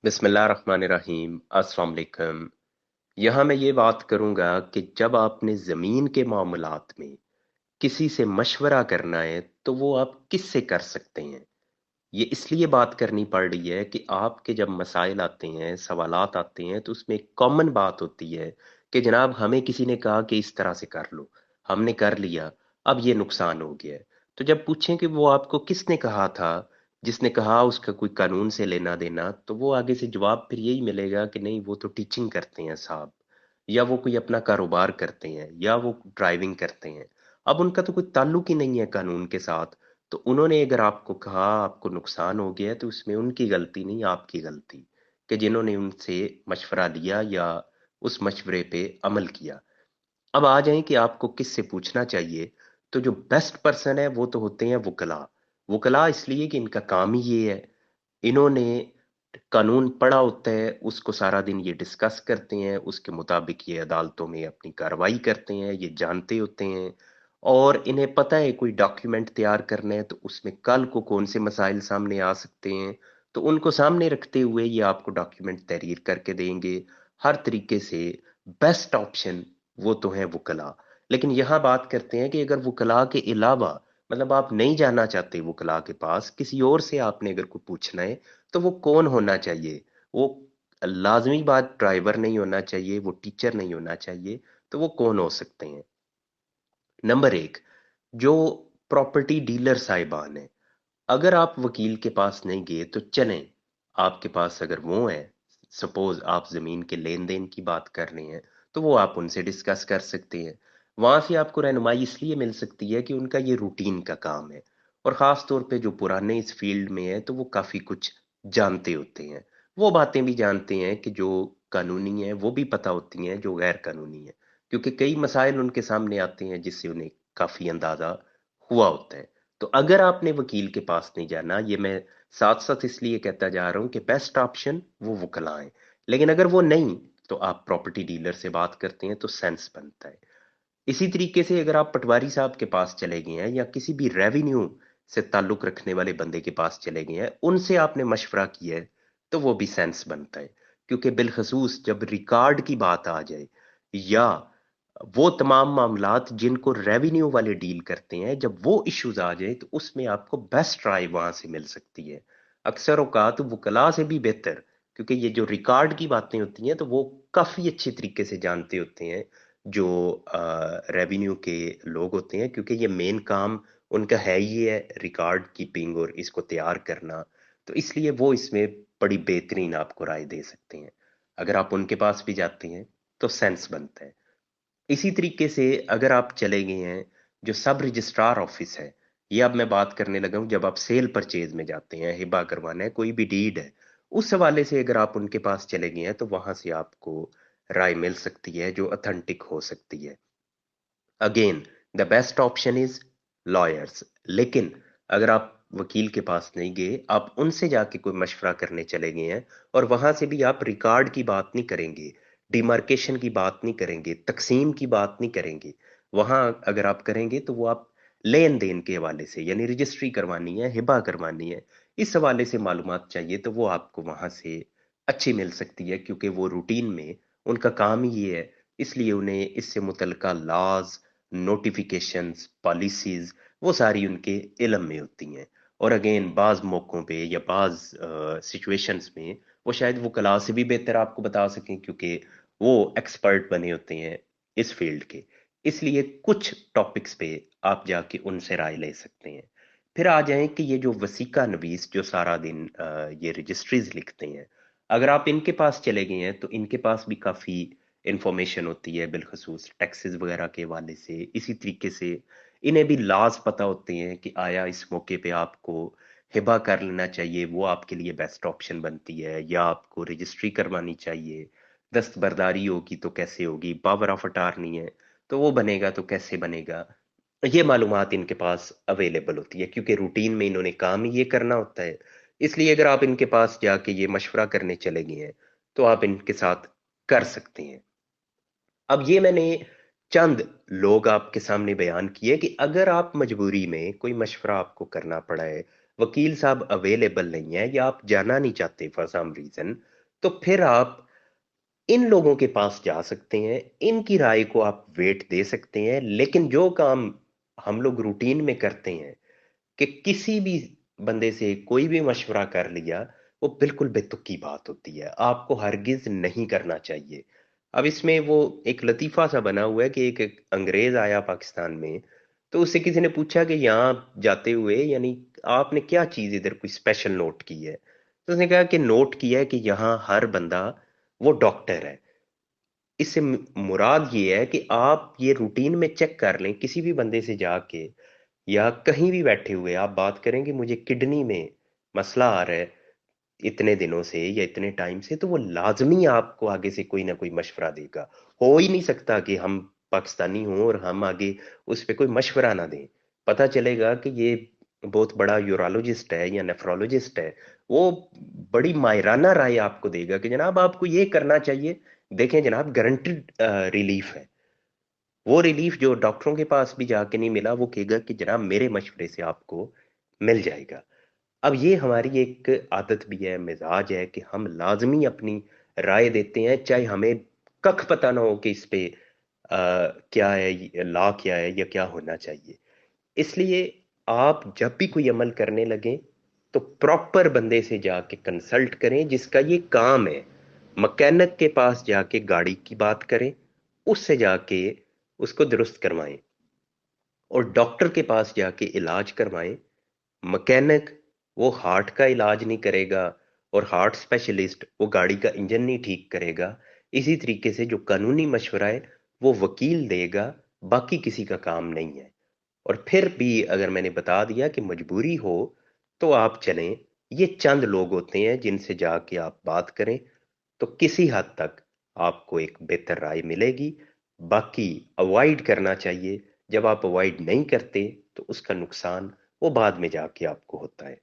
बिस्मिल्लाहिर्रहमानिर्रहीम। अस्सलाम वालेकुम। यहाँ मैं ये बात करूँगा कि जब आपने ज़मीन के मामलात में किसी से मशवरा करना है तो वो आप किससे कर सकते हैं। ये इसलिए बात करनी पड़ रही है कि आपके जब मसाइल आते हैं, सवालात आते हैं, तो उसमें एक कॉमन बात होती है कि जनाब हमें किसी ने कहा कि इस तरह से कर लो, हमने कर लिया, अब ये नुकसान हो गया है। तो जब पूछें कि वो आपको किसने कहा था, जिसने कहा उसका कोई कानून से लेना देना, तो वो आगे से जवाब फिर यही मिलेगा कि नहीं वो तो टीचिंग करते हैं साहब, या वो कोई अपना कारोबार करते हैं, या वो ड्राइविंग करते हैं। अब उनका तो कोई ताल्लुक ही नहीं है कानून के साथ। तो उन्होंने अगर आपको कहा आपको नुकसान हो गया है तो उसमें उनकी गलती नहीं, आपकी गलती कि जिन्होंने उनसे मशवरा लिया या उस मशवरे पे अमल किया। अब आ जाएं कि आपको किससे पूछना चाहिए। तो जो बेस्ट पर्सन है वो तो होते हैं वकला। वकला इसलिए कि इनका काम ही ये है। इन्होंने कानून पढ़ा होता है, उसको सारा दिन ये डिस्कस करते हैं, उसके मुताबिक ये अदालतों में अपनी कार्रवाई करते हैं, ये जानते होते हैं। और इन्हें पता है कोई डॉक्यूमेंट तैयार करना है तो उसमें कल को कौन से मसाइल सामने आ सकते हैं। तो उनको सामने रखते हुए ये आपको डॉक्यूमेंट तहरीर करके देंगे हर तरीके से। बेस्ट ऑप्शन वो तो है वकला। लेकिन यहाँ बात करते हैं कि अगर वकला के अलावा, मतलब आप नहीं जाना चाहते वकला के पास, किसी और से आपने अगर कोई पूछना है, तो वो कौन होना चाहिए। वो लाजमी बात ड्राइवर नहीं होना चाहिए, वो टीचर नहीं होना चाहिए। तो वो कौन हो सकते हैं। नंबर एक, जो प्रॉपर्टी डीलर साहिबान है। अगर आप वकील के पास नहीं गए तो चलें, आपके पास अगर वो है, सपोज आप जमीन के लेन देन की बात कर रहे हैं, तो वो आप उनसे डिस्कस कर सकते हैं। वहां से आपको रहनुमाई इसलिए मिल सकती है कि उनका ये रूटीन का काम है। और खास तौर पे जो पुराने इस फील्ड में है तो वो काफी कुछ जानते होते हैं। वो बातें भी जानते हैं कि जो कानूनी है वो भी पता होती हैं जो गैर कानूनी है, क्योंकि कई मसाइल उनके सामने आते हैं जिससे उन्हें काफी अंदाजा हुआ होता है। तो अगर आपने वकील के पास नहीं जाना, ये मैं साथ साथ इसलिए कहता जा रहा हूं कि बेस्ट ऑप्शन वो वकला है। लेकिन अगर वो नहीं, तो आप प्रॉपर्टी डीलर से बात करते हैं तो सेंस बनता है। इसी तरीके से अगर आप पटवारी साहब के पास चले गए हैं या किसी भी रेवेन्यू से ताल्लुक रखने वाले बंदे के पास चले गए हैं, उनसे आपने मशवरा किया है, तो वो भी सेंस बनता है। क्योंकि बिलखसूस जब रिकॉर्ड की बात आ जाए, या वो तमाम मामलात जिनको रेवेन्यू वाले डील करते हैं, जब वो इश्यूज आ जाए तो उसमें आपको बेस्ट राय वहां से मिल सकती है। अक्सर औकात वकला से भी बेहतर, क्योंकि ये जो रिकॉर्ड की बातें होती हैं तो वो काफी अच्छे तरीके से जानते होते हैं जो रेवेन्यू के लोग होते हैं, क्योंकि ये मेन काम उनका है ही है रिकॉर्ड कीपिंग और इसको तैयार करना। तो इसलिए वो इसमें बड़ी बेहतरीन आपको राय दे सकते हैं। अगर आप उनके पास भी जाते हैं तो सेंस बनता है। इसी तरीके से अगर आप चले गए हैं जो सब रजिस्ट्रार ऑफिस है, ये अब मैं बात करने लगा हूं, जब आप सेल परचेज में जाते हैं, हिबा करवाना है, कोई भी डीड है, उस हवाले से अगर आप उनके पास चले गए हैं तो वहां से आपको राय मिल सकती है जो अथेंटिक हो सकती है। Again, the best option is lawyers. लेकिन अगर आप वकील के पास नहीं गए, आप उनसे जाके कोई मशवरा करने चले गए हैं, और वहां से भी आप रिकॉर्ड की बात नहीं करेंगे, डिमार्केशन की बात नहीं करेंगे, तकसीम की बात नहीं करेंगे। वहां अगर आप करेंगे तो वो आप लेन देन के हवाले से, यानी रजिस्ट्री करवानी है, हिबा करवानी है, इस हवाले से मालूमात चाहिए, तो वो आपको वहां से अच्छी मिल सकती है, क्योंकि वो रूटीन में उनका काम ही ये है। इसलिए उन्हें इससे मुतल्लिका लॉज, नोटिफिकेशंस, पॉलिसीज, वो सारी उनके इल्म में होती हैं। और अगेन बाज मौकों पे या बाज सिचुएशंस में वो शायद वो कला से भी बेहतर आपको बता सकें, क्योंकि वो एक्सपर्ट बने होते हैं इस फील्ड के। इसलिए कुछ टॉपिक्स पे आप जाके उनसे राय ले सकते हैं। फिर आ जाएं कि ये जो वसीका नवीस जो सारा दिन ये रजिस्ट्रीज लिखते हैं, अगर आप इनके पास चले गए हैं तो इनके पास भी काफ़ी इंफॉर्मेशन होती है, बिलखसूस टैक्सेस वगैरह के हवाले से। इसी तरीके से इन्हें भी लाज पता होते हैं कि आया इस मौके पे आपको हिबा कर लेना चाहिए, वो आपके लिए बेस्ट ऑप्शन बनती है, या आपको रजिस्ट्री करवानी चाहिए, दस्तबरदारी होगी तो कैसे होगी, पावर ऑफ अटार्नी है तो वो बनेगा तो कैसे बनेगा। ये मालूमात इनके पास अवेलेबल होती है, क्योंकि रूटीन में इन्होंने काम ही ये करना होता है। इसलिए अगर आप इनके पास जाके ये मशवरा करने चले गए हैं तो आप इनके साथ कर सकते हैं। अब ये मैंने चंद लोग आपके सामने बयान किए कि अगर आप मजबूरी में कोई मशवरा आपको करना पड़ा है, وکیل صاحب اویلیبل نہیں ہے یا آپ جانا نہیں چاہتے فار سم ریزن، تو پھر آپ ان لوگوں کے پاس جا سکتے ہیں، ان کی رائے کو آپ ویٹ دے سکتے ہیں۔ لیکن جو کام ہم لوگ روٹین میں کرتے ہیں کہ کسی بھی بندے سے کوئی بھی مشورہ کر لیا، وہ بالکل بے تکی بات ہوتی ہے، آپ کو ہرگز نہیں کرنا چاہیے۔ اب اس میں وہ ایک لطیفہ سا بنا ہوا ہے کہ ایک انگریز آیا پاکستان میں، تو اس سے کسی نے پوچھا کہ یہاں جاتے ہوئے یعنی آپ نے کیا چیز ادھر کوئی اسپیشل نوٹ کی ہے؟ تو اس نے کہا کہ نوٹ کیا ہے کہ یہاں ہر بندہ وہ ڈاکٹر ہے۔ اس سے مراد یہ ہے کہ آپ یہ روٹین میں چیک کر لیں، کسی بھی بندے سے جا کے یا کہیں بھی بیٹھے ہوئے آپ بات کریں کہ مجھے کڈنی میں مسئلہ آ رہا ہے اتنے دنوں سے یا اتنے ٹائم سے، تو وہ لازمی آپ کو آگے سے کوئی نہ کوئی مشورہ دے گا۔ ہو ہی نہیں سکتا کہ ہم پاکستانی ہوں اور ہم آگے اس پہ کوئی مشورہ نہ دیں۔ پتہ چلے گا کہ یہ بہت بڑا یورالوجسٹ ہے یا نیفرولوجسٹ ہے، وہ بڑی ماہرانہ رائے آپ کو دے گا کہ جناب آپ کو یہ کرنا چاہیے۔ دیکھیں جناب، گارنٹیڈ ریلیف ہے، وہ ریلیف جو ڈاکٹروں کے پاس بھی جا کے نہیں ملا، وہ کہے گا کہ جناب میرے مشورے سے آپ کو مل جائے گا۔ اب یہ ہماری ایک عادت بھی ہے، مزاج ہے کہ ہم لازمی اپنی رائے دیتے ہیں، چاہے ہمیں ککھ پتہ نہ ہو کہ اس پہ کیا ہے، لا کیا ہے یا کیا ہونا چاہیے۔ اس لیے آپ جب بھی کوئی عمل کرنے لگیں تو پراپر بندے سے جا کے کنسلٹ کریں جس کا یہ کام ہے۔ مکینک کے پاس جا کے گاڑی کی بات کریں، اس سے جا کے اس کو درست کروائیں، اور ڈاکٹر کے پاس جا کے علاج کروائیں۔ مکینک وہ ہارٹ کا علاج نہیں کرے گا، اور ہارٹ اسپیشلسٹ وہ گاڑی کا انجن نہیں ٹھیک کرے گا۔ اسی طریقے سے جو قانونی مشورہ ہے وہ وکیل دے گا، باقی کسی کا کام نہیں ہے۔ اور پھر بھی اگر میں نے بتا دیا کہ مجبوری ہو تو آپ چلیں، یہ چند لوگ ہوتے ہیں جن سے جا کے آپ بات کریں تو کسی حد تک آپ کو ایک بہتر رائے ملے گی۔ باقی اوائڈ کرنا چاہیے، جب آپ اوائڈ نہیں کرتے تو اس کا نقصان وہ بعد میں جا کے آپ کو ہوتا ہے۔